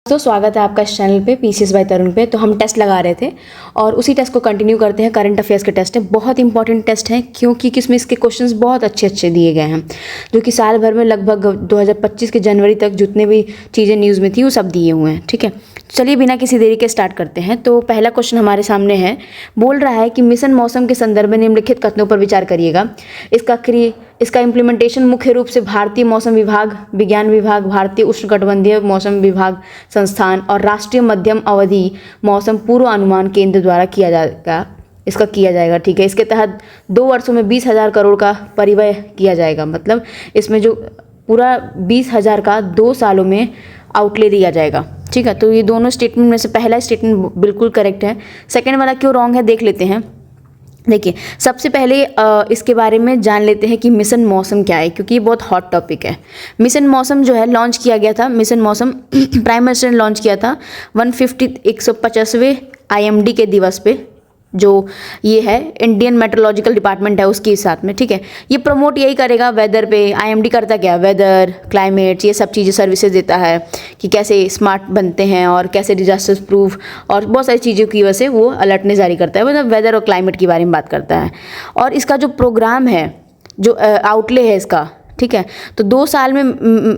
तो स्वागत है आपका इस चैनल पे पीसीएस बाय तरुण पे। तो हम टेस्ट लगा रहे थे और उसी टेस्ट को कंटिन्यू करते हैं। करंट अफेयर्स के टेस्ट है, बहुत इंपॉर्टेंट टेस्ट है क्योंकि किसमें इसके क्वेश्चंस बहुत अच्छे अच्छे दिए गए हैं जो कि साल भर में लगभग 2025 के जनवरी तक जितने भी चीज़ें न्यूज़ में थी वो सब दिए हुए हैं। ठीक है, चलिए बिना किसी देरी के स्टार्ट करते हैं। तो पहला क्वेश्चन हमारे सामने है, बोल रहा है कि मिशन मौसम के संदर्भ में निम्नलिखित कथनों पर विचार करिएगा। इसका इम्प्लीमेंटेशन मुख्य रूप से भारतीय मौसम विभाग, विज्ञान विभाग, भारतीय उष्णकटिबंधीय मौसम विभाग संस्थान और राष्ट्रीय मध्यम अवधि मौसम पूर्वानुमान केंद्र द्वारा किया जाएगा। ठीक है, इसके तहत 2 वर्षों में 20,000 करोड़ का परिव्यय किया जाएगा। मतलब इसमें जो पूरा 20,000 का 2 सालों में आउटले दिया जाएगा। ठीक है, तो ये दोनों स्टेटमेंट में से पहला स्टेटमेंट बिल्कुल करेक्ट है। सेकेंड वाला क्यों रॉन्ग है देख लेते हैं। देखिए, सबसे पहले इसके बारे में जान लेते हैं कि मिशन मौसम क्या है, क्योंकि ये बहुत हॉट टॉपिक है। मिशन मौसम जो है लॉन्च किया गया था, मिशन मौसम प्राइम मिनिस्टर ने लॉन्च किया था 150वें IMD के दिवस पे, जो ये है इंडियन मेट्रोलॉजिकल डिपार्टमेंट है उसके साथ में। ठीक है, ये प्रमोट यही करेगा वेदर पे। IMD करता क्या, वेदर, क्लाइमेट, ये सब चीज़ें सर्विसेज देता है कि कैसे स्मार्ट बनते हैं और कैसे डिजास्टर प्रूफ और बहुत सारी चीज़ों की वजह से वो अलर्टनेस जारी करता है, मतलब वेदर और क्लाइमेट के बारे में बात करता है। और इसका जो प्रोग्राम है, जो आउटले है इसका, ठीक है, तो 2 साल में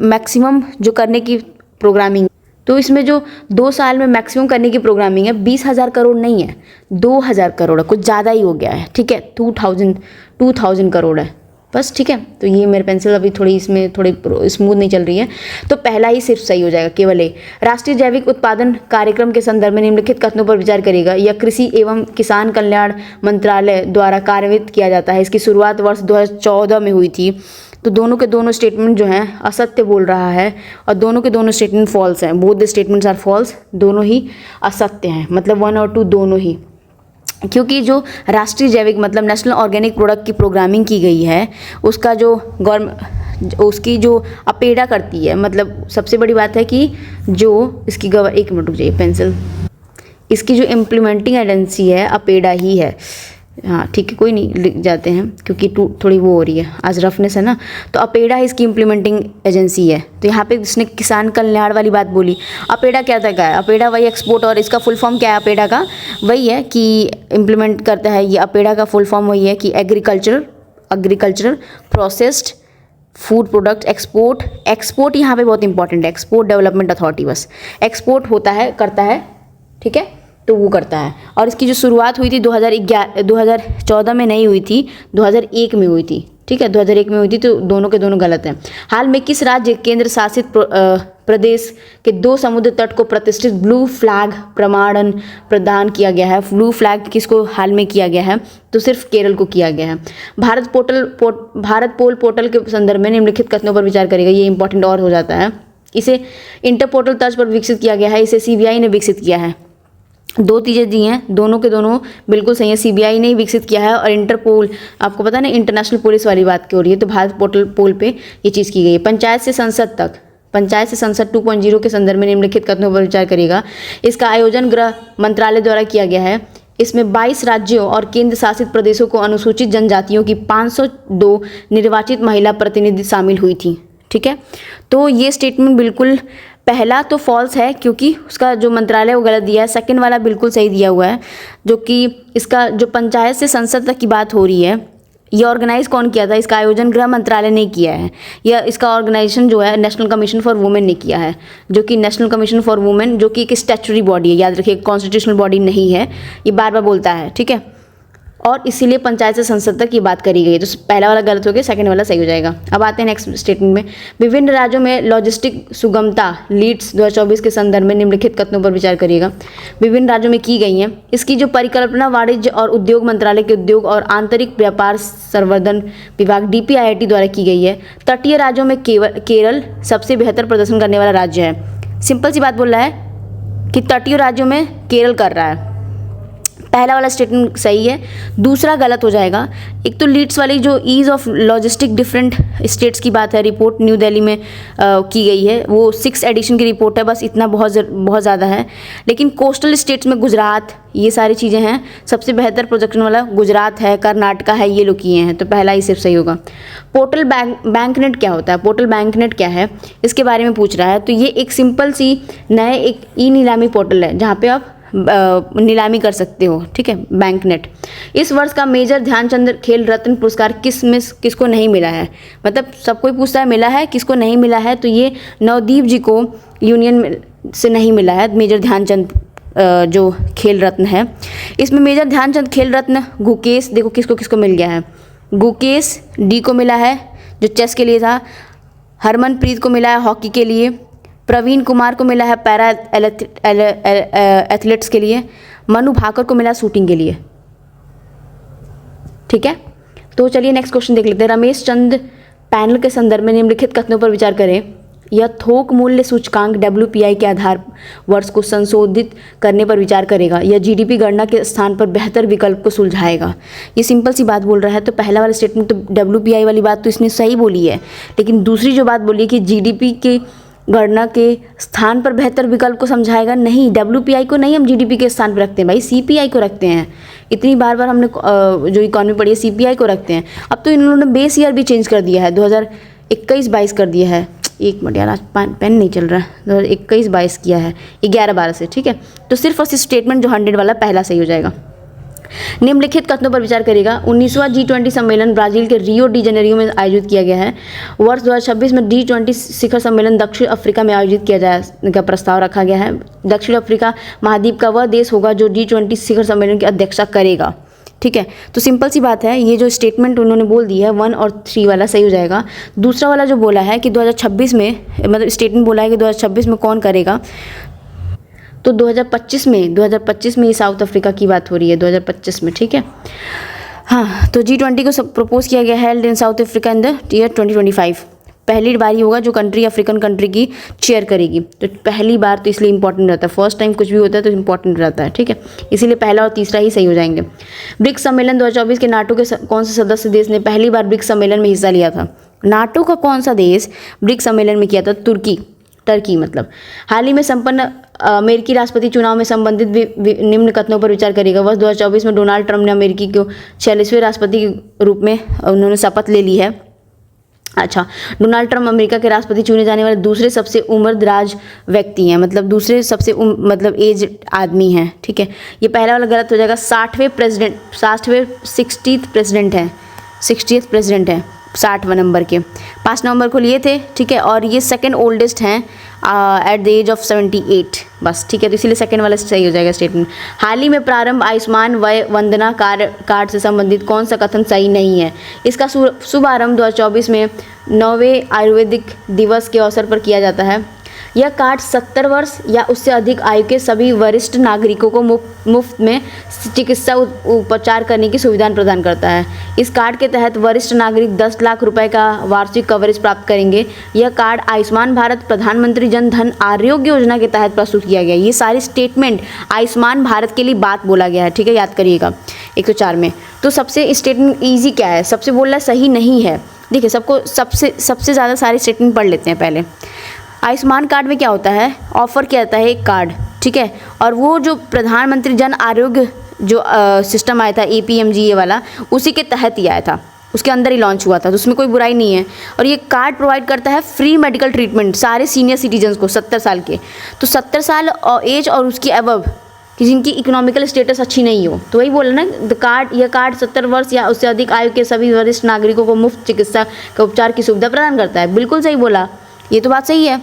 मैक्सिमम जो करने की प्रोग्रामिंग, तो इसमें जो 2 साल में मैक्सिमम करने की प्रोग्रामिंग है 20,000 करोड़ नहीं है, 2,000 करोड़ है, कुछ ज़्यादा ही हो गया है। ठीक है, 2,000 करोड़ है बस। ठीक है, तो ये मेरे पेंसिल अभी थोड़ी स्मूथ नहीं चल रही है, तो पहला ही सिर्फ सही हो जाएगा, केवल ए। राष्ट्रीय जैविक उत्पादन कार्यक्रम के संदर्भ में निम्नलिखित कथनों पर विचार करेगा। यह कृषि एवं किसान कल्याण मंत्रालय द्वारा कार्यान्वित किया जाता है। इसकी शुरुआत वर्ष 2014 में हुई थी। तो दोनों के दोनों स्टेटमेंट जो हैं असत्य बोल रहा है और दोनों के दोनों स्टेटमेंट फॉल्स हैं। Both the statements are false, दोनों ही असत्य हैं, मतलब 1 और 2 दोनों ही। क्योंकि जो राष्ट्रीय जैविक मतलब नेशनल ऑर्गेनिक प्रोडक्ट की प्रोग्रामिंग की गई है, उसका जो उसकी जो अपेडा करती है, मतलब सबसे बड़ी बात है कि जो इसकी एक मिनट रुक जाइए पेंसिल, इसकी जो इम्प्लीमेंटिंग एजेंसी है अपेडा ही है। हाँ ठीक है, कोई नहीं, लिख जाते हैं क्योंकि थोड़ी वो हो रही है, आज रफनेस है ना। तो अपेडा इसकी इम्प्लीमेंटिंग एजेंसी है। तो यहाँ पे इसने किसान कल्याण वाली बात बोली। अपेडा क्या था, क्या है अपेडा? वही एक्सपोर्ट, और इसका फुल फॉर्म क्या है अपेडा का? वही है कि इम्प्लीमेंट करता है ये। अपेडा का फुल फॉर्म वही है कि agricultural processed food product export यहाँ पे बहुत इंपॉर्टेंट है, एक्सपोर्ट डेवलपमेंट अथॉरिटी, बस एक्सपोर्ट होता है, करता है। ठीक है, तो वो करता है। और इसकी जो शुरुआत हुई थी 2014 में नहीं हुई थी, 2001 में हुई थी। ठीक है, 2001 में हुई थी, तो दोनों के दोनों गलत हैं। हाल में किस राज्य केंद्र शासित प्रदेश के 2 समुद्र तट को प्रतिष्ठित ब्लू फ्लैग प्रमाणन प्रदान किया गया है? ब्लू फ्लैग किसको हाल में किया गया है? तो सिर्फ केरल को किया गया है। भारत पोल पोर्टल के संदर्भ में निम्नलिखित कथनों पर विचार करेगा। ये इंपॉर्टेंट और हो जाता है। इसे इंटर पोर्टल तर्ज पर विकसित किया गया है, इसे CBI ने विकसित किया है। 2 चीज़ें दी हैं, दोनों के दोनों बिल्कुल सही है। CBI ने ही विकसित किया है और इंटरपोल, आपको पता ना इंटरनेशनल पुलिस वाली बात क्यों हो रही है, तो भारत पोल पे ये चीज़ की गई है। पंचायत से संसद 2.0 के संदर्भ में निम्नलिखित कथनों पर विचार करेगा। इसका आयोजन गृह मंत्रालय द्वारा किया गया है। इसमें 22 राज्यों और केंद्र शासित प्रदेशों को अनुसूचित जनजातियों की 502 निर्वाचित महिला प्रतिनिधि शामिल हुई थी। ठीक है, तो ये स्टेटमेंट बिल्कुल पहला तो फॉल्स है क्योंकि उसका जो मंत्रालय वो गलत दिया है। सेकंड वाला बिल्कुल सही दिया हुआ है, जो कि इसका जो पंचायत से संसद तक की बात हो रही है, ये ऑर्गेनाइज कौन किया था? इसका आयोजन गृह मंत्रालय ने किया है, या इसका ऑर्गेनाइजेशन जो है नेशनल कमीशन फॉर वुमेन ने किया है, जो कि नेशनल कमीशन फॉर वुमेन जो कि एक स्टैट्यूटरी बॉडी है, याद रखिए, कॉन्स्टिट्यूशनल बॉडी नहीं है, ये बार बार बोलता है। ठीक है, और इसीलिए पंचायत से संसद तक ये बात करी गई है। तो पहला वाला गलत हो गया, सेकंड वाला सही हो जाएगा। अब आते हैं नेक्स्ट स्टेटमेंट में। विभिन्न राज्यों में लॉजिस्टिक सुगमता लीड्स 2024 के संदर्भ में निम्नलिखित कथनों पर विचार करिएगा। विभिन्न राज्यों में की गई हैं। इसकी जो परिकल्पना वाणिज्य और उद्योग मंत्रालय के उद्योग और आंतरिक व्यापार संवर्धन विभाग DPIIT द्वारा की गई है। तटीय राज्यों में केरल सबसे बेहतर प्रदर्शन करने वाला राज्य है। सिंपल सी बात बोल रहा है कि तटीय राज्यों में केरल कर रहा है। पहला वाला स्टेटमेंट सही है, दूसरा गलत हो जाएगा। एक तो लीड्स वाली जो ease of logistic different states की बात है, रिपोर्ट न्यू दिल्ली में की गई है, वो 6 एडिशन की रिपोर्ट है, बस इतना बहुत ज़्यादा है। लेकिन कोस्टल स्टेट्स में गुजरात, ये सारी चीज़ें हैं। सबसे बेहतर प्रोजेक्शन वाला गुजरात है, कर्नाटका है, ये लोग किए हैं, तो पहला ही सिर्फ सही होगा। पोर्टल बैंकनेट क्या होता है, पोर्टल बैंकनेट क्या है, इसके बारे में पूछ रहा है। तो ये एक सिंपल सी नए एक ई नीलामी पोर्टल है जहाँ पे आप नीलामी कर सकते हो, ठीक है, बैंकनेट। इस वर्ष का मेजर ध्यानचंद खेल रत्न पुरस्कार किसको नहीं मिला है, मतलब सब कोई पूछता है मिला है, किसको नहीं मिला है, तो ये नवदीप जी को यूनियन से नहीं मिला है मेजर ध्यानचंद जो खेल रत्न है। इसमें मेजर ध्यानचंद खेल रत्न गुकेश, देखो किसको किसको मिल गया है, गुकेश डी को मिला है जो चेस के लिए था, हरमनप्रीत को मिला है हॉकी के लिए, प्रवीण कुमार को मिला है पैरा एथलेट्स के लिए, मनु भाकर को मिला शूटिंग के लिए। ठीक है, तो चलिए नेक्स्ट क्वेश्चन देख लेते हैं। रमेश चंद पैनल के संदर्भ में निम्नलिखित कथनों पर विचार करें। यह थोक मूल्य सूचकांक WPI के आधार वर्ष को संशोधित करने पर विचार करेगा। यह GDP गणना के स्थान पर बेहतर विकल्प को सुलझाएगा। ये सिंपल सी बात बोल रहा है। तो पहला वाला स्टेटमेंट तो WPI वाली बात तो इसने सही बोली है, लेकिन दूसरी जो बात बोली है कि GDP के गणना के स्थान पर बेहतर विकल्प को समझाएगा, नहीं, WPI को नहीं हम GDP के स्थान पर रखते हैं भाई, CPI को रखते हैं। इतनी बार हमने जो इकॉनमी पढ़ी है CPI को रखते हैं। अब तो इन्होंने बेस ईयर भी चेंज कर दिया है, 2021-22 कर दिया है। एक मिनट यार, आज पेन नहीं चल रहा है, 2021-22 किया है 11-12 से, ठीक है। तो सिर्फ और सिर्फ स्टेटमेंट जो 100 वाला पहला सही हो जाएगा। निम्नलिखित कथनों पर विचार करेगा। 19वां G20 सम्मेलन ब्राजील के रियो डी जेनेरियो में आयोजित किया गया है। वर्ष 2026 में G20 शिखर सम्मेलन दक्षिण अफ्रीका में आयोजित किया जाने का प्रस्ताव रखा गया है। दक्षिण अफ्रीका महाद्वीप का वह देश होगा जो G20 शिखर सम्मेलन की अध्यक्षता करेगा। ठीक है, तो सिंपल सी बात है, ये जो स्टेटमेंट उन्होंने बोल दी है 1 और 3 वाला सही हो जाएगा। दूसरा वाला जो बोला है कि 2026 में, मतलब स्टेटमेंट बोला है कि 2026 में कौन करेगा, तो 2025 में ये साउथ अफ्रीका की बात हो रही है 2025 में, ठीक है। हाँ, तो G20 को प्रपोज किया गया है held in south Africa in the year 2025। पहली बार ही होगा जो कंट्री अफ्रीकन कंट्री की चेयर करेगी, तो पहली बार तो इसलिए इंपॉर्टेंट रहता है। फर्स्ट टाइम कुछ भी होता है तो इंपॉर्टेंट रहता है, ठीक है, इसीलिए पहला और तीसरा ही सही हो जाएंगे। ब्रिक्स सम्मेलन 2024 के नाटो के कौन से सदस्य देश ने पहली बार ब्रिक्स सम्मेलन में हिस्सा लिया था? नाटो का कौन सा देश ब्रिक्स सम्मेलन में किया था? टर्की मतलब। हाल ही में संपन्न अमेरिकी राष्ट्रपति चुनाव में संबंधित निम्न कथनों पर विचार करेगा। वर्ष 2024 में डोनाल्ड ट्रंप ने अमेरिकी को 46वें राष्ट्रपति के रूप में उन्होंने शपथ ले ली है। अच्छा, डोनाल्ड ट्रंप अमेरिका के राष्ट्रपति चुने जाने वाले दूसरे सबसे उम्रदराज व्यक्ति हैं, मतलब दूसरे सबसे मतलब एज आदमी हैं, ठीक है। ये पहला वाला गलत हो जाएगा। 60वें प्रेसिडेंट है 60 नंबर के, 5 नवंबर को लिए थे, ठीक है। और ये सेकंड ओल्डेस्ट हैं एट द एज ऑफ 78 बस, ठीक है, तो इसीलिए सेकंड वाला सही हो जाएगा स्टेटमेंट। हाल ही में प्रारंभ आयुष्मान वय वंदना कार्ड से संबंधित कौन सा कथन सही नहीं है? इसका शुभारंभ 2024 में 9वें आयुर्वेदिक दिवस के अवसर पर किया जाता है। यह कार्ड 70 वर्ष या उससे अधिक आयु के सभी वरिष्ठ नागरिकों को मुफ्त में चिकित्सा उपचार करने की सुविधा प्रदान करता है। इस कार्ड के तहत वरिष्ठ नागरिक 10 लाख रुपए का वार्षिक कवरेज प्राप्त करेंगे। यह कार्ड आयुष्मान भारत प्रधानमंत्री जन धन आरोग्य योजना के तहत प्रस्तुत किया गया। ये सारी स्टेटमेंट आयुष्मान भारत के लिए बात बोला गया है, ठीक है, याद करिएगा 104 में। तो सबसे स्टेटमेंट ईजी क्या है? सबसे बोलना सही नहीं है। देखिए, सबको सबसे ज़्यादा सारी स्टेटमेंट पढ़ लेते हैं पहले। आयुष्मान कार्ड में क्या होता है? ऑफर किया जाता है एक कार्ड, ठीक है, और वो जो प्रधानमंत्री जन आरोग्य जो सिस्टम आया था APMGA वाला, उसी के तहत ही आया था, उसके अंदर ही लॉन्च हुआ था, तो उसमें कोई बुराई नहीं है। और ये कार्ड प्रोवाइड करता है फ्री मेडिकल ट्रीटमेंट सारे सीनियर सिटीजन्स को 70 साल के, तो 70 साल एज और उसकी अबव कि जिनकी इकोनॉमिकल स्टेटस अच्छी नहीं हो, तो वही बोला ना, यह कार्ड 70 वर्ष या उससे अधिक आयु के सभी वरिष्ठ नागरिकों को मुफ्त चिकित्सा का उपचार की सुविधा प्रदान करता है। बिल्कुल सही बोला, ये तो बात सही है।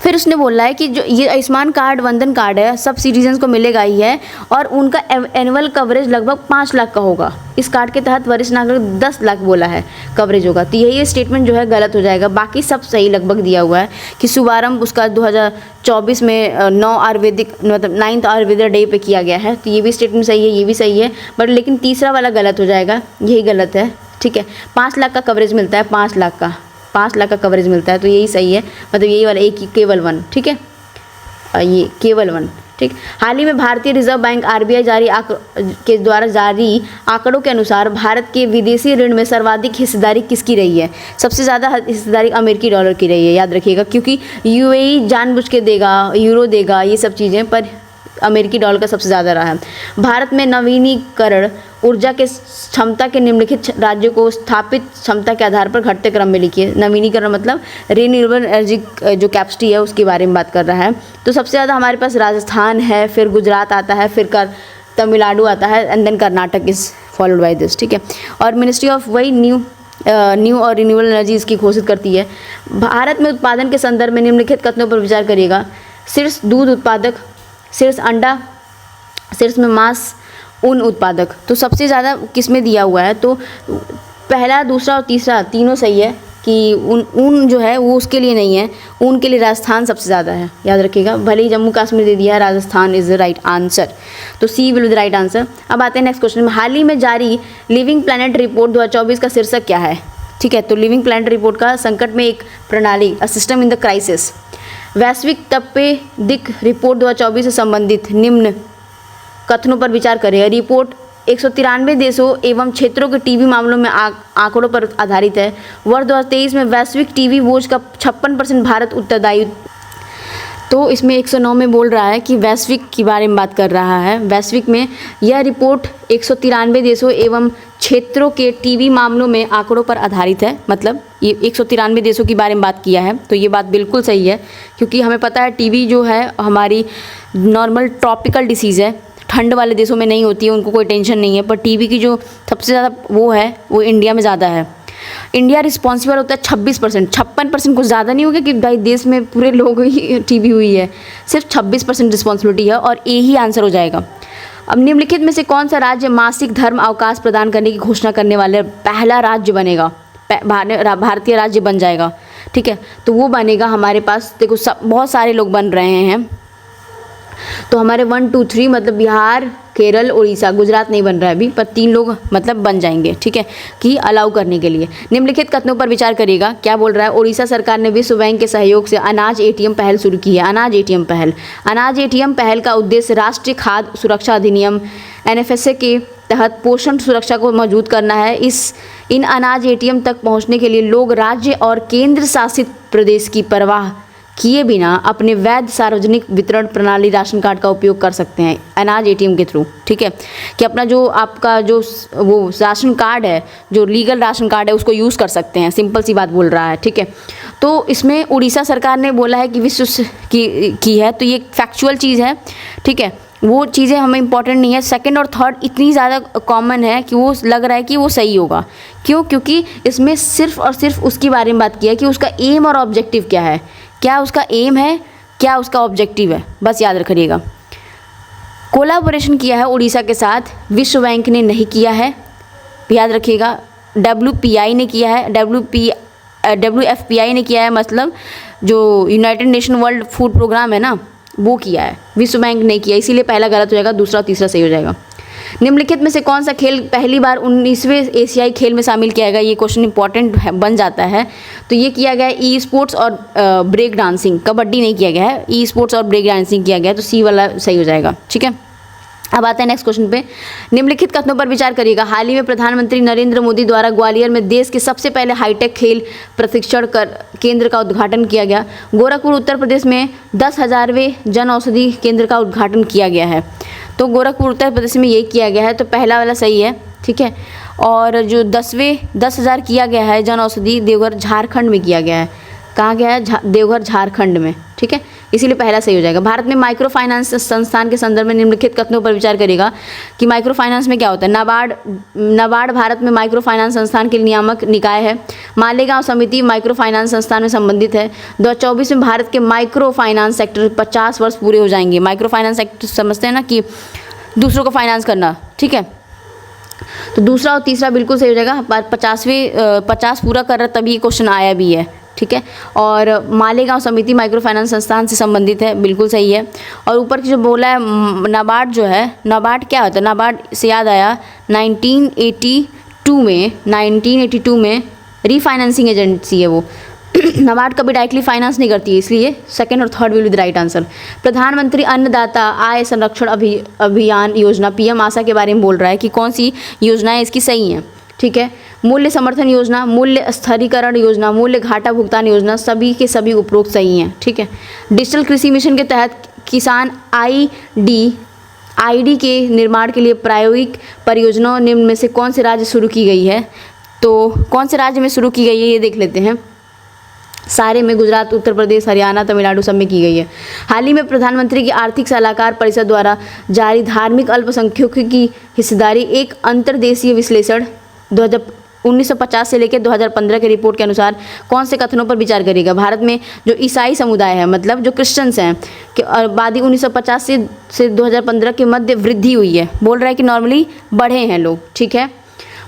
फिर उसने बोला है कि जो ये आयुष्मान कार्ड वंदन कार्ड है सब सिटीजन्स को मिलेगा ही है, और उनका एनुअल कवरेज लगभग 5 लाख का होगा। इस कार्ड के तहत वरिष्ठ नागरिक 10 लाख बोला है कवरेज होगा, तो यही स्टेटमेंट जो है गलत हो जाएगा। बाकी सब सही लगभग दिया हुआ है कि शुभारंभ उसका 2024 में 9th आयुर्वेद डे पे किया गया है, तो ये भी स्टेटमेंट सही है, ये भी सही है, बट लेकिन तीसरा वाला गलत हो जाएगा, यही गलत है, ठीक है। 5 लाख का कवरेज मिलता है, 5 लाख का कवरेज मिलता है, तो यही सही है, मतलब यही वाला एक केवल 1, ठीक है, ये केवल 1, ठीक। हाल ही में भारतीय रिजर्व बैंक आरबीआई के द्वारा जारी आंकड़ों के अनुसार भारत के विदेशी ऋण में सर्वाधिक हिस्सेदारी किसकी रही है? सबसे ज़्यादा हिस्सेदारी अमेरिकी डॉलर की रही है, याद रखिएगा, क्योंकि यूएई जानबूझ के देगा, यूरो देगा, ये सब चीज़ें, पर अमेरिकी डॉलर का सबसे ज़्यादा रहा है। भारत में नवीनीकरण ऊर्जा के क्षमता के निम्नलिखित राज्यों को स्थापित क्षमता के आधार पर घटते क्रम में लिखिए। नवीनीकरण मतलब रिन्यूएबल एनर्जी जो कैपेसिटी है उसके बारे में बात कर रहा है। तो सबसे ज़्यादा हमारे पास राजस्थान है, फिर गुजरात आता है, फिर तमिलनाडु आता है, and then Karnataka is followed by this, ठीक है। और मिनिस्ट्री ऑफ वही न्यू और रिन्यूएबल एनर्जी इसकी घोषित करती है। भारत में उत्पादन के संदर्भ में निम्नलिखित कथनों पर विचार करिएगा। शीर्ष दूध उत्पादक, शीर्ष अंडा, शीर्ष में मांस, ऊन उत्पादक। तो सबसे ज़्यादा किस में दिया हुआ है? तो पहला, दूसरा और तीसरा तीनों सही है कि ऊन जो है वो उसके लिए नहीं है, ऊन के लिए राजस्थान सबसे ज़्यादा है, याद रखिएगा। भले ही जम्मू कश्मीर दे दिया है, Rajasthan is the right answer, तो C will be the right answer. अब आते हैं नेक्स्ट क्वेश्चन में। हाल ही में जारी लिविंग प्लैनेट रिपोर्ट 2024 का शीर्षक क्या है? ठीक है, तो लिविंग प्लैनेट रिपोर्ट का संकट में एक प्रणाली, a system in the crisis. वैश्विक तपेदिक रिपोर्ट 2024 से संबंधित निम्न कथनों पर विचार करें। रिपोर्ट 193 देशों एवं क्षेत्रों के टीबी मामलों में आंकड़ों पर आधारित है। वर्ष 2023 में वैश्विक टीबी बोझ का 56% भारत उत्तरदायी। तो इसमें 109 में बोल रहा है कि वैश्विक के बारे में बात कर रहा है। वैश्विक में यह रिपोर्ट 193 देशों एवं क्षेत्रों के टीबी मामलों में आंकड़ों पर आधारित है, मतलब ये 193 देशों के बारे में बात किया है। तो ये बात बिल्कुल सही है, क्योंकि हमें पता है टीबी जो है हमारी नॉर्मल ट्रॉपिकल डिसीज़ है, ठंड वाले देशों में नहीं होती है, उनको कोई टेंशन नहीं है। पर टीबी की जो सबसे ज़्यादा वो है वो इंडिया में ज़्यादा है। इंडिया रिस्पॉन्सिबल होता है 26%, 56% कुछ ज़्यादा नहीं हो गया कि भाई देश में पूरे लोगों ही टीबी हुई है, सिर्फ 26% रिस्पॉन्सिबिलिटी है, और ए ही आंसर हो जाएगा। अब निम्नलिखित में से कौन सा राज्य मासिक धर्म अवकाश प्रदान करने की घोषणा करने वाले पहला राज्य बनेगा, भारतीय राज्य बन जाएगा? ठीक है, तो वो बनेगा हमारे पास, देखो बहुत सारे लोग बन रहे हैं। तो हमारे 1 2 3 मतलब बिहार, केरल, उड़ीसा, गुजरात नहीं बन रहा है अभी, पर 3 लोग मतलब बन जाएंगे, ठीक है, कि अलाउ करने के लिए। निम्नलिखित कथनों पर विचार करिएगा। क्या बोल रहा है? उड़ीसा सरकार ने विश्व बैंक के सहयोग से अनाज एटीएम पहल शुरू की है। अनाज एटीएम पहल, अनाज एटीएम पहल का उद्देश्य राष्ट्रीय खाद्य सुरक्षा अधिनियम एनएफएसए के तहत पोषण सुरक्षा को मजबूत करना है। इन अनाज एटीएम तक पहुंचने के लिए लोग राज्य और केंद्र शासित प्रदेश की परवाह किए बिना अपने वैध सार्वजनिक वितरण प्रणाली राशन कार्ड का उपयोग कर सकते हैं अनाज एटीएम के थ्रू, ठीक है, कि अपना जो आपका जो वो राशन कार्ड है, जो लीगल राशन कार्ड है, उसको यूज़ कर सकते हैं। सिंपल सी बात बोल रहा है, ठीक है। तो इसमें उड़ीसा सरकार ने बोला है कि विश्व की है, तो ये फैक्चुअल चीज़ है, ठीक है। वो चीज़ें हमें इंपॉर्टेंट नहीं है। सेकंड और थर्ड इतनी ज़्यादा कॉमन है कि वो लग रहा है कि वो सही होगा। क्यों? क्योंकि इसमें सिर्फ और सिर्फ उसके बारे में बात किया है कि उसका एम और ऑब्जेक्टिव क्या है, क्या उसका एम है, क्या उसका ऑब्जेक्टिव है, बस याद रखिएगा। कोलैबोरेशन किया है उड़ीसा के साथ, विश्व बैंक ने नहीं किया है, याद रखिएगा। WPI ने किया है, WFPI ने किया है, मतलब जो United Nation World Food Programme है ना, वो किया है, विश्व बैंक ने किया, इसीलिए पहला गलत हो जाएगा, दूसरा तीसरा सही हो जाएगा। निम्नलिखित में से कौन सा खेल पहली बार 19वें एशियाई खेल में शामिल किया गया? ये क्वेश्चन इंपॉर्टेंट बन जाता है। तो ये किया गया है ई स्पोर्ट्स और ब्रेक डांसिंग, कबड्डी नहीं किया गया है, ई स्पोर्ट्स और ब्रेक डांसिंग किया गया है, तो सी वाला सही हो जाएगा, ठीक है। अब आते हैं नेक्स्ट क्वेश्चन पे। निम्नलिखित कथनों पर विचार करिएगा। हाल ही में प्रधानमंत्री नरेंद्र मोदी द्वारा ग्वालियर में देश के सबसे पहले हाईटेक खेल प्रशिक्षण केंद्र का उद्घाटन किया गया। गोरखपुर उत्तर प्रदेश में 10,000वें जन औषधि केंद्र का उद्घाटन किया गया है। तो गोरखपुर उत्तर प्रदेश में ये किया गया है, तो पहला वाला सही है, ठीक है। और जो 10,000 किया गया है जन औषधि, देवघर झारखंड में किया गया है। कहाँ गया है? देवघर झारखंड में, ठीक है, इसीलिए पहला सही हो जाएगा। भारत में माइक्रो फाइनेंस संस्थान के संदर्भ में निम्नलिखित कथनों पर विचार करेगा कि माइक्रो फाइनेंस में क्या होता है। नाबार्ड भारत में माइक्रो फाइनेंस संस्थान के नियामक निकाय है। मालेगांव समिति माइक्रो फाइनेंस संस्थान में संबंधित है। 2024 में भारत के माइक्रो फाइनेंस सेक्टर 50 वर्ष पूरे हो जाएंगे। माइक्रो फाइनेंस सेक्टर समझते हैं ना कि दूसरों को फाइनेंस करना, ठीक है। तो दूसरा और तीसरा बिल्कुल सही हो जाएगा। 50 पूरा कर रहा तभी क्वेश्चन आया भी है, ठीक है। और मालेगांव समिति माइक्रो फाइनेंस संस्थान से संबंधित है, बिल्कुल सही है। और ऊपर की जो बोला है नाबार्ड जो है, नाबार्ड क्या होता है? नाबार्ड से याद आया 1982 में रीफाइनेंसिंग एजेंसी है वो नाबार्ड कभी डायरेक्टली फाइनेंस नहीं करती है, इसलिए सेकंड और third will be the right answer. प्रधानमंत्री अन्नदाता आय संरक्षण अभियान योजना पीएम आशा के बारे में बोल रहा है कि कौन सी योजनाएं इसकी सही हैं, ठीक है। मूल्य समर्थन योजना, मूल्य स्थिरीकरण योजना, मूल्य घाटा भुगतान योजना, सभी के सभी उपरोक्त सही हैं, ठीक है। डिजिटल कृषि मिशन के तहत किसान आईडी के निर्माण के लिए प्रायोगिक परियोजनाओं निम्न में से कौन से राज्य शुरू की गई है, तो कौन से राज्य में शुरू की गई है ये देख लेते हैं। सारे में गुजरात, उत्तर प्रदेश, हरियाणा, तमिलनाडु सब में की गई है। हाल ही में प्रधानमंत्री की आर्थिक सलाहकार परिषद द्वारा जारी धार्मिक अल्पसंख्यकों की हिस्सेदारी एक अंतर्देशीय विश्लेषण 1950 से लेकर 2015 की रिपोर्ट के अनुसार कौन से कथनों पर विचार करेगा। भारत में जो ईसाई समुदाय है, मतलब जो क्रिश्चियंस हैं, कि आबादी 1950 से 2015 के मध्य वृद्धि हुई है। बोल रहा है कि नॉर्मली बढ़े हैं लोग, ठीक है।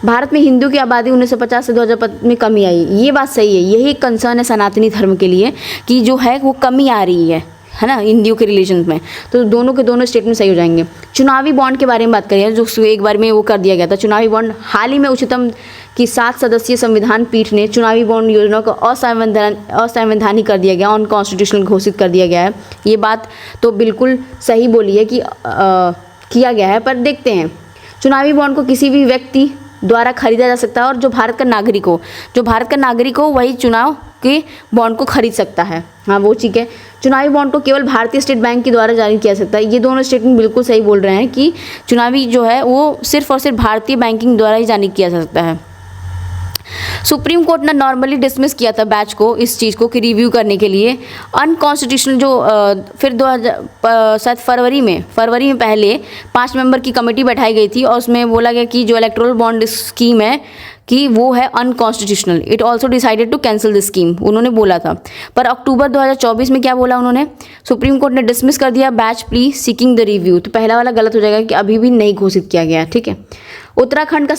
भारत में हिंदू की आबादी 1950 से 2015 में कमी आई, ये बात सही है। यही एक कंसर्न है सनातनी धर्म के लिए कि जो है वो कमी आ रही है ना हिंदुओं के रिलेशन में। तो दोनों के दोनों स्टेटमेंट सही हो जाएंगे। चुनावी बॉन्ड के बारे में बात करिए, जो एक बार में वो कर दिया गया था चुनावी बॉन्ड। हाल ही में उच्चतम की 7 सदस्यीय संविधान पीठ ने चुनावी बॉन्ड योजना को असंवैधानिक कर दिया गया, अनकॉन्स्टिट्यूशनल घोषित कर दिया गया है। ये बात तो बिल्कुल सही बोली है कि किया गया है, पर देखते हैं। चुनावी बॉन्ड को किसी भी व्यक्ति द्वारा खरीदा जा सकता है, और जो भारत का नागरिक हो वही चुनाव के बॉन्ड को खरीद सकता है। हाँ वो ठीक है। चुनावी बॉन्ड को केवल भारतीय स्टेट बैंक के द्वारा जारी किया जा सकता है। ये दोनों स्टेटमेंट बिल्कुल सही बोल रहे हैं कि चुनावी जो है वो सिर्फ और सिर्फ भारतीय बैंकिंग द्वारा ही जारी किया जा सकता है। सुप्रीम कोर्ट ने नॉर्मली डिसमिस किया था बैच को, इस चीज़ को कि रिव्यू करने के लिए अनकॉन्स्टिट्यूशनल जो फिर 2000 शायद फरवरी में पहले 5 मेंबर की कमेटी बैठाई गई थी, और उसमें बोला गया कि जो इलेक्टोरल बॉन्ड स्कीम है कि वो है unconstitutional. It also decided to cancel the scheme, उन्होंने बोला था। पर अक्टूबर 2024 में क्या बोला उन्होंने, सुप्रीम कोर्ट ने डिसमिस कर दिया batch plea seeking the review. तो पहला वाला गलत हो जाएगा कि अभी भी नहीं घोषित किया गया, ठीक है। उत्तराखंड का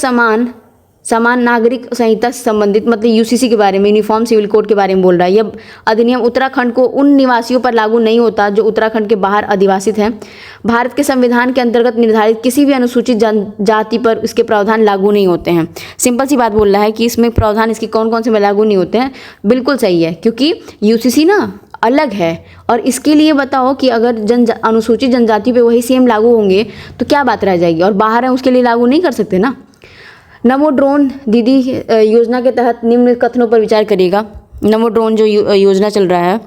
समान नागरिक संहिता से संबंधित, मतलब यूसीसी के बारे में, यूनिफॉर्म सिविल कोड के बारे में बोल रहा है। यह अधिनियम उत्तराखंड को उन निवासियों पर लागू नहीं होता जो उत्तराखंड के बाहर अधिवासित हैं। भारत के संविधान के अंतर्गत निर्धारित किसी भी अनुसूचित जनजाति पर इसके प्रावधान लागू नहीं होते हैं। सिंपल सी बात बोल रहा है कि इसमें प्रावधान इसके कौन कौन से में लागू नहीं होते हैं। बिल्कुल सही है, क्योंकि यूसीसी ना अलग है, और इसके लिए बताओ कि अगर अनुसूचित जनजाति पे वही सेम लागू होंगे तो क्या बात रह जाएगी, और बाहर है उसके लिए लागू नहीं कर सकते ना। नमो ड्रोन दीदी योजना के तहत निम्न कथनों पर विचार करिएगा। नमो ड्रोन जो योजना चल रहा है,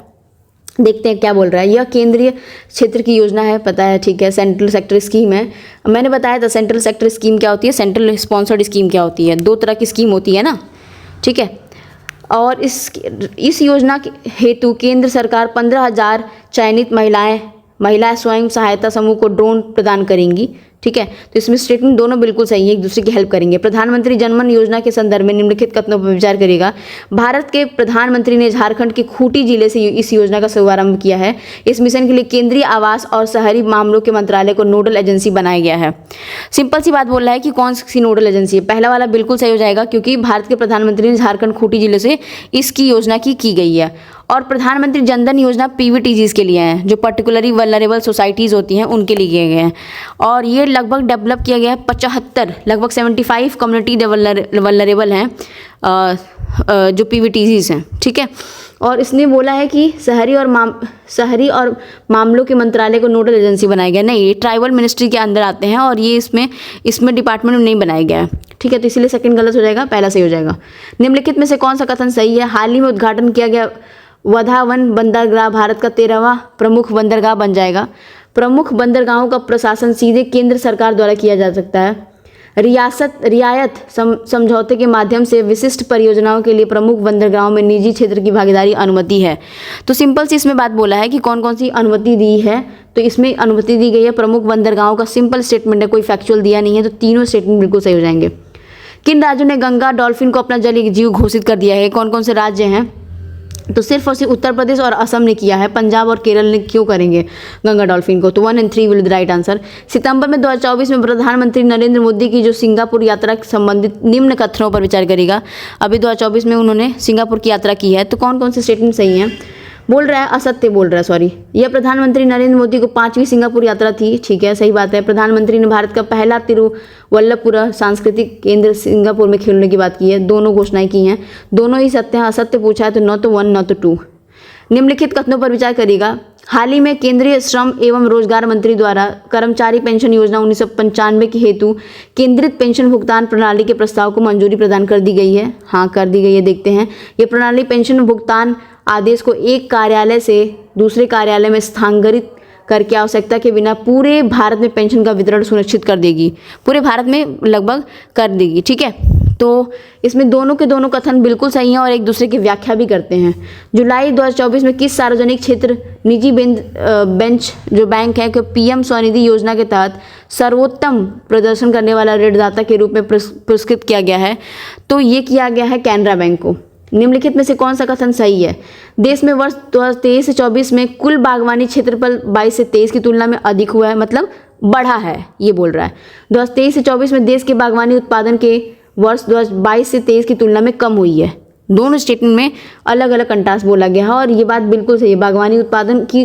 देखते हैं क्या बोल रहा है। यह केंद्रीय क्षेत्र की योजना है, पता है, ठीक है। सेंट्रल सेक्टर स्कीम है, मैंने बताया था सेंट्रल सेक्टर स्कीम क्या होती है, सेंट्रल स्पॉन्सर्ड स्कीम क्या होती है। 2 तरह की स्कीम होती है ना, ठीक है। और इस योजना के हेतु केंद्र सरकार 15,000 चयनित महिला स्वयं सहायता समूह को ड्रोन प्रदान करेंगी, ठीक है। तो इसमें स्टेटमेंट दोनों बिल्कुल सही है, एक दूसरे की हेल्प करेंगे। प्रधानमंत्री जनमन योजना के संदर्भ में निम्नलिखित कथनों पर विचार करेगा। भारत के प्रधानमंत्री ने झारखंड के खूंटी जिले से इस योजना का शुभारंभ किया है। इस मिशन के लिए केंद्रीय आवास और शहरी मामलों के मंत्रालय को नोडल एजेंसी बनाया गया है। सिंपल सी बात बोल रहा है कि कौन सी नोडल एजेंसी है। पहला वाला बिल्कुल सही हो जाएगा, क्योंकि भारत के प्रधानमंत्री ने झारखंड खूंटी जिले से इसकी योजना की गई है। और प्रधानमंत्री जनधन योजना पीवीटीजीज के लिए है, जो पर्टिकुलरली वल्नरेबल सोसाइटीज़ होती हैं उनके लिए किए गए हैं। और ये लगभग डेवलप किया गया है 75, लगभग 75 कम्युनिटी वल्नरेबल हैं जो पीवीटीजीज हैं, ठीक है। और इसने बोला है कि शहरी और मामलों के मंत्रालय को नोडल एजेंसी बनाया गया। नहीं, ये ट्राइबल मिनिस्ट्री के अंदर आते हैं, और ये इसमें डिपार्टमेंट में नहीं बनाया गया है, ठीक है। तो इसीलिए सेकंड गलत हो जाएगा, पहला सही हो जाएगा। निम्नलिखित में से कौन सा कथन सही है। हाल ही में उद्घाटन किया गया वधावन बंदरगाह भारत का 13वां प्रमुख बंदरगाह बन जाएगा। प्रमुख बंदरगाहों का प्रशासन सीधे केंद्र सरकार द्वारा किया जा सकता है। रियायत समझौते के माध्यम से विशिष्ट परियोजनाओं के लिए प्रमुख बंदरगाहों में निजी क्षेत्र की भागीदारी अनुमति है। तो सिंपल सी इसमें बात बोला है कि कौन कौन सी अनुमति दी है। तो इसमें अनुमति दी गई है प्रमुख बंदरगाहों का, सिंपल स्टेटमेंट है, कोई फैक्चुअल दिया नहीं है। तो तीनों स्टेटमेंट बिल्कुल सही हो जाएंगे। किन राज्यों ने गंगा डॉल्फिन को अपना जलीय जीव घोषित कर दिया है। कौन कौन से राज्य हैं। तो सिर्फ और सिर्फ उत्तर प्रदेश और असम ने किया है। पंजाब और केरल ने क्यों करेंगे गंगा डॉल्फिन को। तो 1 और 3 will be the right answer. सितंबर में 2024 में प्रधानमंत्री नरेंद्र मोदी की जो सिंगापुर यात्रा से संबंधित निम्न कथनों पर विचार करेगा। अभी 2024 में उन्होंने सिंगापुर की यात्रा की है। तो कौन कौन से स्टेटमेंट सही हैं। बोल रहा है, असत्य बोल रहा है, सॉरी। यह प्रधानमंत्री नरेंद्र मोदी को 5वीं सिंगापुर यात्रा थी, ठीक है, सही बात है। प्रधानमंत्री ने भारत का पहला तिरुवल्लपुर सांस्कृतिक केंद्र सिंगापुर में खोलने की बात की है। दोनों घोषणाएं की हैं, दोनों ही सत्य हैं। असत्य पूछा है तो न तो 1 न तो 2। निम्नलिखित कथनों पर विचार करिएगा। हाल ही में केंद्रीय श्रम एवं रोजगार मंत्री द्वारा कर्मचारी पेंशन योजना 1995 के हेतु केंद्रित पेंशन भुगतान प्रणाली के प्रस्ताव को मंजूरी प्रदान कर दी गई है। हाँ, कर दी गई है, देखते हैं। ये प्रणाली पेंशन भुगतान आदेश को एक कार्यालय से दूसरे कार्यालय में स्थानांतरित करके आवश्यकता के बिना पूरे भारत में पेंशन का वितरण सुनिश्चित कर देगी। पूरे भारत में लगभग कर देगी, ठीक है। तो इसमें दोनों के दोनों कथन बिल्कुल सही हैं और एक दूसरे की व्याख्या भी करते हैं। जुलाई 2024 में किस सार्वजनिक क्षेत्र निजी बेंच जो बैंक है कि पीएम स्वनिधि योजना के तहत सर्वोत्तम प्रदर्शन करने वाला ऋणदाता के रूप में पुरस्कृत किया गया है? तो ये किया गया है कैनरा बैंक को। निम्नलिखित में से कौन सा कथन सही है? देश में वर्ष 2023 से 24 में कुल बागवानी क्षेत्रफल 22 से 23 की तुलना में अधिक हुआ है, मतलब बढ़ा है, ये बोल रहा है। 2023 से 24 में देश के बागवानी उत्पादन के वर्ष 2022 से 23 की तुलना में कम हुई है। दोनों स्टेटमेंट में अलग अलग कंट्रास्ट बोला गया है और ये बात बिल्कुल सही है। बागवानी उत्पादन की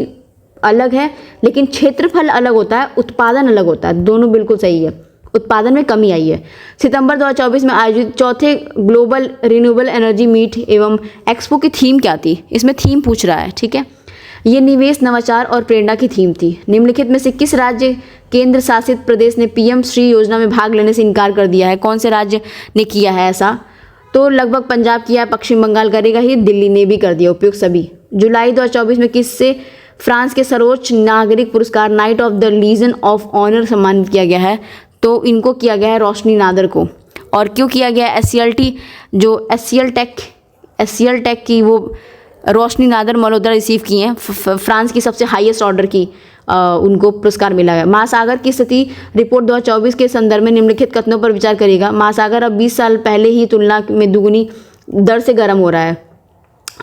अलग है, लेकिन क्षेत्रफल अलग होता है, उत्पादन अलग होता है। दोनों बिल्कुल सही है। उत्पादन में कमी आई है। सितंबर 2024 में आयोजित चौथे ग्लोबल रिन्यूएबल एनर्जी मीट एवं एक्सपो की थीम क्या थी? इसमें थीम पूछ रहा है, ठीक है। ये निवेश, नवाचार और प्रेरणा की थीम थी। निम्नलिखित में से किस राज्य केंद्र शासित प्रदेश ने पीएम श्री योजना में भाग लेने से इनकार कर दिया है? कौन से राज्य ने किया है ऐसा? तो लगभग पंजाब किया है, पश्चिम बंगाल करेगा ही, दिल्ली ने भी कर दिया, उपयुक्त सभी। जुलाई 2024 में किससे फ्रांस के सर्वोच्च नागरिक पुरस्कार Knight of the Legion of Honour सम्मानित किया गया है? तो इनको किया गया है रोशनी नादर को। और क्यों किया गया? एससीएल टेक की वो रोशनी नादर मल्होत्रा रिसीव की हैं। फ्रांस की सबसे हाईएस्ट ऑर्डर की उनको पुरस्कार मिला है। महासागर की स्थिति रिपोर्ट 2024 के संदर्भ में निम्नलिखित कथनों पर विचार करिएगा। महासागर अब 20 साल पहले ही तुलना में दुगुनी दर से गर्म हो रहा है।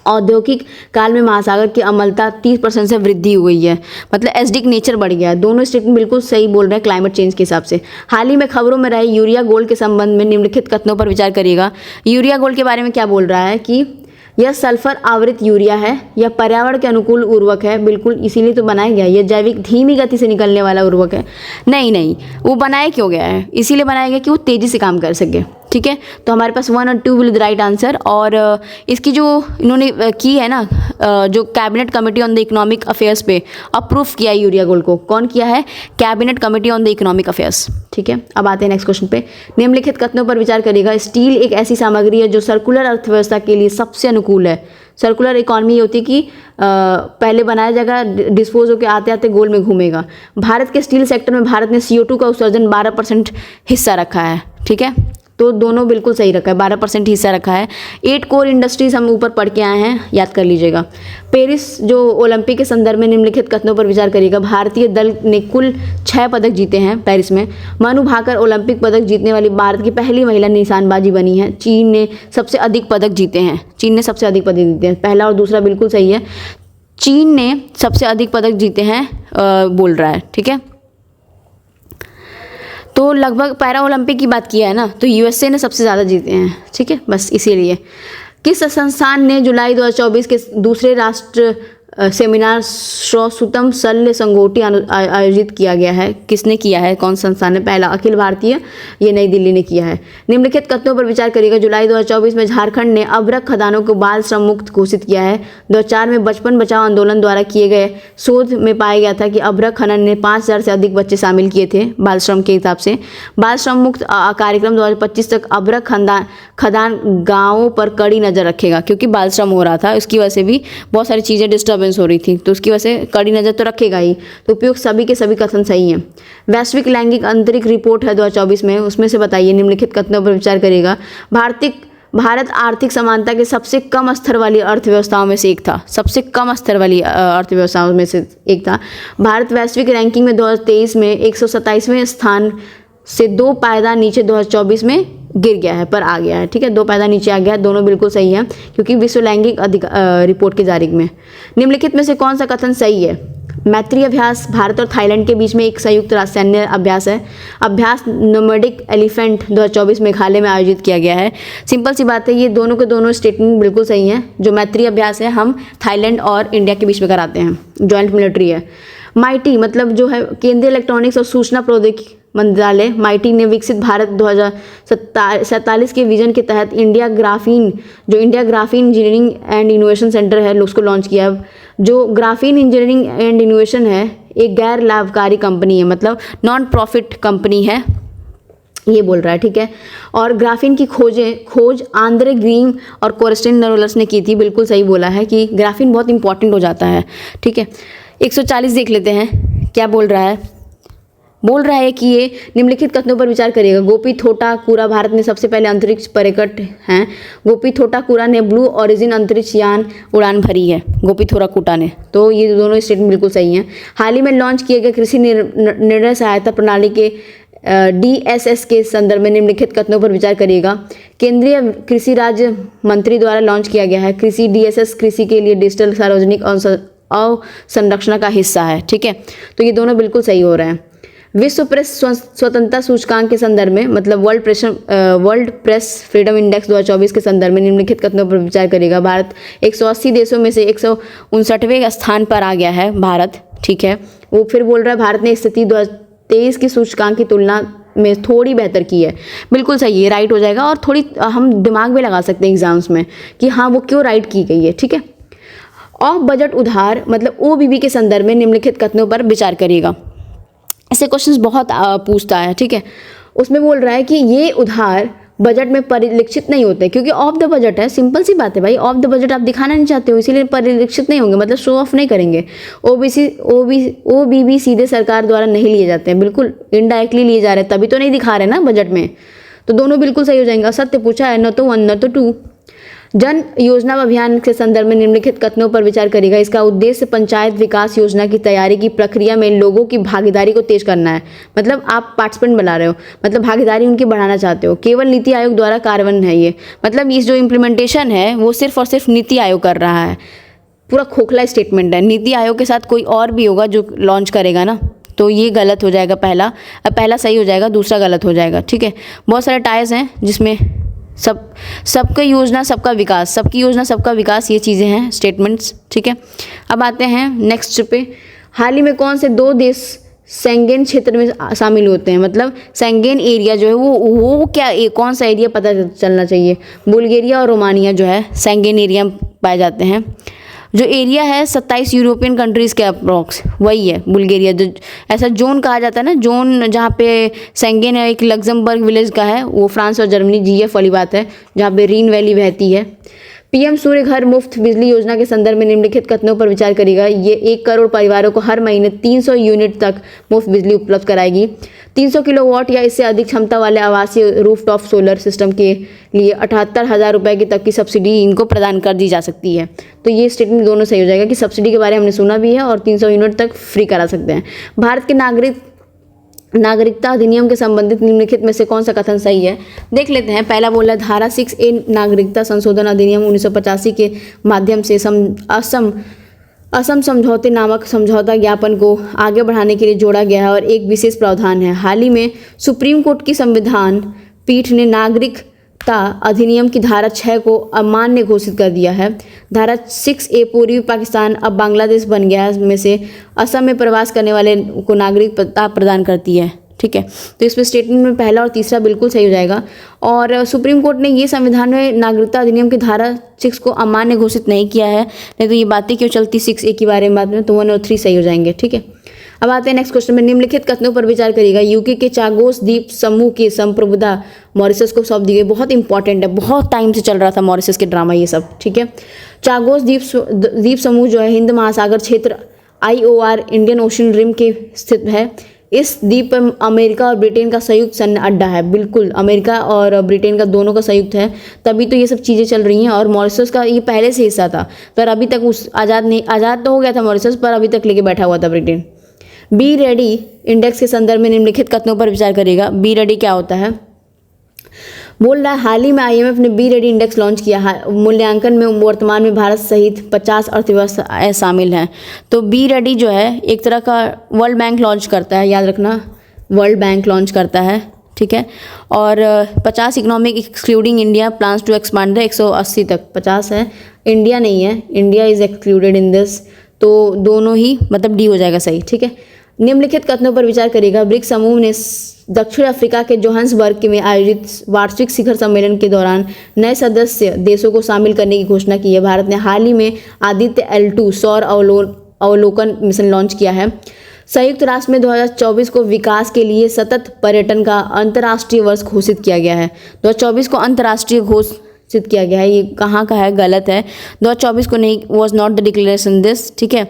औद्योगिक काल में महासागर की अम्लता 30% से वृद्धि हुई है, मतलब एसिडिक नेचर बढ़ गया है। दोनों स्टेटमेंट बिल्कुल सही बोल रहे हैं क्लाइमेट चेंज के हिसाब से। हाल ही में खबरों में रहे यूरिया गोल्ड के संबंध में निम्नलिखित कथनों पर विचार करिएगा। यूरिया गोल्ड के बारे में क्या बोल रहा है कि यह सल्फर आवृत यूरिया है, यह पर्यावरण के अनुकूल उर्वरक है, बिल्कुल इसीलिए तो बनाया गया। यह जैविक धीमी गति से निकलने वाला उर्वरक है। नहीं, वो बनाया क्यों गया है? इसीलिए बनाया गया कि वो तेज़ी से काम कर सके, ठीक है। तो हमारे पास 1 और 2 विल द राइट आंसर। और इसकी जो इन्होंने की है ना, जो cabinet committee on the economic affairs पे अप्रूव किया है यूरिया गोल्ड को, कौन किया है? Cabinet committee on the economic affairs, ठीक है। अब आते हैं नेक्स्ट क्वेश्चन पे। निम्नलिखित कथनों पर विचार करिएगा। स्टील एक ऐसी सामग्री है जो सर्कुलर अर्थव्यवस्था के लिए सबसे अनुकूल है। सर्कुलर इकोनॉमी होती है कि पहले बनाया जाएगा, डिस्पोज होकर आते आते गोल में घूमेगा। भारत के स्टील सेक्टर में भारत ने CO2 का उत्सर्जन 12% हिस्सा रखा है, ठीक है। तो दोनों बिल्कुल सही रखा है, 12% हिस्सा रखा है। 8 कोर इंडस्ट्रीज हम ऊपर पढ़ के आए हैं, याद कर लीजिएगा। पेरिस जो ओलंपिक के संदर्भ में निम्नलिखित कथनों पर विचार करिएगा। भारतीय दल ने कुल 6 पदक जीते हैं पेरिस में। मनु भाकर ओलंपिक पदक जीतने वाली भारत की पहली महिला निशानबाजी बनी है। चीन ने सबसे अधिक पदक जीते हैं। पहला और दूसरा बिल्कुल सही है। चीन ने सबसे अधिक पदक जीते हैं बोल रहा है, ठीक है। तो लगभग पैरा ओलंपिक की बात किया है ना, तो USA ने सबसे ज़्यादा जीते हैं, ठीक है, बस इसीलिए। किस संस्थान ने जुलाई 2024 के दूसरे राष्ट्र सेमिनार श्रोतम शल्य संगोष्ठी आयोजित किया गया है? किसने किया है? कौन संस्थान ने? पहला अखिल भारतीय, ये नई दिल्ली ने किया है। निम्नलिखित कथनों पर विचार करिएगा। जुलाई 2024 में झारखंड ने अभ्रक खदानों को बाल श्रम मुक्त घोषित किया है। 2004 में बचपन बचाओ आंदोलन द्वारा किए गए शोध में पाया गया था कि अभ्रक खनन ने 5000 से अधिक बच्चे शामिल किए थे बाल श्रम के हिसाब से। बाल श्रम मुक्त कार्यक्रम 2025 तक अभ्रक खदान गाँवों पर कड़ी नज़र रखेगा, क्योंकि बाल श्रम हो रहा था, उसकी वजह से भी बहुत सारी चीज़ें डिस्टर्ब हो रही थी, तो उसकी वजह से कड़ी नजर तो रखेगा ही। तो उपयुक्त सभी के सभी कथन सही हैं। वैश्विक लैंगिक अंतरिक्ष रिपोर्ट है 2024 में, उसमें से बताइए निम्नलिखित कथनों पर विचार करिएगा। भारत आर्थिक समानता के सबसे कम स्तर वाली अर्थव्यवस्थाओं में से एक था। सबसे कम स्तर वाली अर्थव्यवस्थाओं में से एक था। भारत वैश्विक रैंकिंग में 2023 में 127वें स्थान से 2 पायदान नीचे 2024 में गिर गया है, पर आ गया है, ठीक है। 2 पायदान नीचे आ गया है। दोनों बिल्कुल सही हैं, क्योंकि विश्व लैंगिक रिपोर्ट के जारी में। निम्नलिखित में से कौन सा कथन सही है? मैत्री अभ्यास भारत और थाईलैंड के बीच में एक संयुक्त सैन्य अभ्यास है। अभ्यास नोमैडिक एलिफेंट 2024 मेघालय में आयोजित किया गया है। सिंपल सी बात है, ये दोनों के दोनों स्टेटमेंट बिल्कुल सही हैं। जो मैत्री अभ्यास है हम थाईलैंड और इंडिया के बीच में कराते हैं, जॉइंट मिलिट्री है। माइटी मतलब जो है केंद्रीय इलेक्ट्रॉनिक्स और सूचना प्रौद्योगिकी मंत्रालय माइटी ने विकसित भारत 2047 के विजन के तहत India graphene engineering and innovation centre है, उसको लॉन्च किया। जो ग्राफीन इंजीनियरिंग एंड इनोवेशन है एक गैर लाभकारी कंपनी है, मतलब नॉन प्रॉफिट कंपनी है, ये बोल रहा है, ठीक है। और ग्राफीन की खोज आंद्रे ग्रीम और कोरेस्टिन नरोलस ने की थी। बिल्कुल सही बोला है कि ग्राफीन बहुत इंपॉर्टेंट हो जाता है, ठीक है। 140 देख लेते हैं क्या बोल रहा है। बोल रहा है कि ये निम्नलिखित कथनों पर विचार करिएगा। गोपी थोटाकुरा भारत में सबसे पहले अंतरिक्ष पर्यटक हैं। गोपी थोटाकुरा ने ब्लू ओरिजिन अंतरिक्ष यान उड़ान भरी है, गोपी थोटाकुटा ने। तो ये दोनों स्टेटमेंट बिल्कुल सही हैं। हाल ही में लॉन्च किए गए कृषि निर्णय सहायता प्रणाली के DSS के संदर्भ में निम्नलिखित कथनों पर विचार करिएगा। केंद्रीय कृषि राज्य मंत्री द्वारा लॉन्च किया गया है। कृषि DSS कृषि के लिए डिजिटल सार्वजनिक अवसंरचना का हिस्सा है, ठीक है। तो ये दोनों बिल्कुल सही हो रहे हैं। विश्व प्रेस स्वतंत्रता सूचकांक के संदर्भ में, मतलब वर्ल्ड प्रेस फ्रीडम इंडेक्स 2024 के संदर्भ में निम्नलिखित कथनों पर विचार करेगा। भारत 180 देशों में से 159वें स्थान पर आ गया है भारत, ठीक है। वो फिर बोल रहा है भारत ने स्थिति 2023 की सूचकांक की तुलना में थोड़ी बेहतर की है। बिल्कुल सही है, राइट हो जाएगा। और थोड़ी हम दिमाग में लगा सकते हैं एग्जाम्स में कि हाँ वो क्यों राइट की गई है, ठीक है। ऑफ बजट उधार मतलब OBB के संदर्भ में निम्नलिखित कथनों पर विचार करिएगा। ऐसे क्वेश्चंस बहुत पूछता है, ठीक है। उसमें बोल रहा है कि ये उधार बजट में परिलक्षित नहीं होते क्योंकि ऑफ द बजट है। सिंपल सी बात है भाई, ऑफ द बजट आप दिखाना नहीं चाहते हो, इसीलिए परिलक्षित नहीं होंगे, मतलब शो ऑफ नहीं करेंगे। OBB सीधे सरकार द्वारा नहीं लिए जाते हैं, बिल्कुल इनडायरेक्टली लिए जा रहे हैं, तभी तो नहीं दिखा रहे ना बजट में। तो दोनों बिल्कुल सही हो जाएंगे। सत्य पूछा है, न तो 1 न तो 2। जन योजना अभियान के संदर्भ में निम्नलिखित कथनों पर विचार करेगा। इसका उद्देश्य पंचायत विकास योजना की तैयारी की प्रक्रिया में लोगों की भागीदारी को तेज करना है। मतलब आप पार्टिसिपेंट बना रहे हो, मतलब भागीदारी उनकी बढ़ाना चाहते हो। केवल नीति आयोग द्वारा कार्यान्वयन है ये, मतलब इस जो इम्प्लीमेंटेशन है वो सिर्फ और सिर्फ नीति आयोग कर रहा है। पूरा खोखला स्टेटमेंट है। नीति आयोग के साथ कोई और भी होगा जो लॉन्च करेगा ना, तो ये गलत हो जाएगा। पहला सही हो जाएगा, दूसरा गलत हो जाएगा, ठीक है। बहुत सारे टाइज हैं जिसमें सबकी योजना सबका विकास, सबकी योजना सबका विकास, ये चीज़ें हैं स्टेटमेंट्स, ठीक है। अब आते हैं नेक्स्ट पे। हाल ही में कौन से 2 देश शेंगेन क्षेत्र में शामिल होते हैं? मतलब शेंगेन एरिया जो है वो क्या, कौन सा एरिया पता चलना चाहिए। बुल्गारिया और रोमानिया जो है शेंगेन एरिया में पाए जाते हैं। जो एरिया है 27 यूरोपियन कंट्रीज़ के अप्रॉक्स, वही है बुल्गारिया। जो ऐसा जोन कहा जाता है ना, जोन जहाँ पे शेंगेन है, एक लग्जमबर्ग विलेज का है, वो फ्रांस और जर्मनी GF वाली बात है, जहाँ पे रीन वैली बहती है। PM सूर्य घर मुफ्त बिजली योजना के संदर्भ में निम्नलिखित कथनों पर विचार करेगा। ये 1 करोड़ परिवारों को हर महीने 300 यूनिट तक मुफ्त बिजली उपलब्ध कराएगी। 300 किलोवाट या इससे अधिक क्षमता वाले आवासीय रूफटॉप सोलर सिस्टम के लिए 78,000 रुपये की तक की सब्सिडी इनको प्रदान कर दी जा सकती है। तो ये स्टेटमेंट दोनों सही हो जाएगा कि सब्सिडी के बारे में हमने सुना भी है और 300 यूनिट तक फ्री करा सकते हैं। भारत के नागरिकता अधिनियम के संबंधित निम्नलिखित में से कौन सा कथन सही है? देख लेते हैं। पहला बोला धारा 6A नागरिकता संशोधन अधिनियम 1985 के माध्यम से असम समझौते नामक समझौता ज्ञापन को आगे बढ़ाने के लिए जोड़ा गया है और एक विशेष प्रावधान है। हाल ही में सुप्रीम कोर्ट की संविधान पीठ ने नागरिकता अधिनियम की धारा 6 को अमान्य घोषित कर दिया है। धारा 6A पूर्वी पाकिस्तान अब बांग्लादेश बन गया में से असम में प्रवास करने वाले को नागरिकता प्रदान करती है, ठीक है। तो इसमें स्टेटमेंट में पहला और तीसरा बिल्कुल सही हो जाएगा। और सुप्रीम कोर्ट ने ये संविधान में नागरिकता अधिनियम की धारा 6 को अमान्य घोषित नहीं किया है, नहीं तो ये बातें क्यों चलती 6A के बारे में बात में, तो 1 और 3 सही हो जाएंगे, ठीक है। अब आते हैं नेक्स्ट क्वेश्चन में। निम्नलिखित कथनों पर विचार करिएगा। यूके के चागोस द्वीप समूह की संप्रभुता मॉरिशस को सौंप दी गई। बहुत इंपॉर्टेंट है, बहुत टाइम से चल रहा था मॉरिशस के ड्रामा ये सब, ठीक है। चागोस द्वीप समूह जो है हिंद महासागर क्षेत्र IOR इंडियन ओशन रिम के स्थित है। इस द्वीप पर अमेरिका और ब्रिटेन का संयुक्त सैन्य अड्डा है। बिल्कुल अमेरिका और ब्रिटेन का दोनों का संयुक्त है, तभी तो ये सब चीज़ें चल रही हैं। और मॉरिशस का ये पहले से हिस्सा था, पर अभी तक आज़ाद तो हो गया था मॉरिशस, पर अभी तक लेके बैठा हुआ था ब्रिटेन। बी रेडी इंडेक्स के संदर्भ में निम्नलिखित कथनों पर विचार करेगा। बी रेडी क्या होता है? बोल रहा है हाल ही में IMF ने बी रेडी इंडेक्स लॉन्च किया है। मूल्यांकन में वर्तमान में भारत सहित 50 अर्थव्यवस्था शामिल हैं। तो बी रेडी जो है एक तरह का वर्ल्ड बैंक लॉन्च करता है, याद रखना, वर्ल्ड बैंक लॉन्च करता है, ठीक है। और 50 economic excluding India plans to expand 180 तक, 50 है, इंडिया नहीं है, India is excluded in this, तो दोनों ही मतलब डी हो जाएगा सही, ठीक है। निम्नलिखित कथनों पर विचार करिएगा। ब्रिक्स समूह ने दक्षिण अफ्रीका के जोहान्सबर्ग में आयोजित वार्षिक शिखर सम्मेलन के दौरान नए सदस्य देशों को शामिल करने की घोषणा की है। भारत ने हाल ही में आदित्य L2 सौर अवलोकन मिशन लॉन्च किया है। संयुक्त राष्ट्र में 2024 को विकास के लिए सतत पर्यटन का अंतर्राष्ट्रीय वर्ष घोषित किया गया है। 2024 को अंतर्राष्ट्रीय घोषित किया गया है, ये कहाँ का है, गलत है, 2024 को नहीं, was not the declaration this, ठीक है।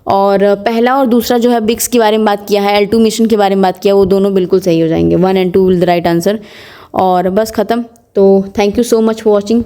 और पहला और दूसरा जो है ब्रिक्स के बारे में बात किया है, L2 मिशन के बारे में बात किया, वो दोनों बिल्कुल सही हो जाएंगे, 1 and 2 will the right answer. और बस ख़त्म। तो thank you so much for watching.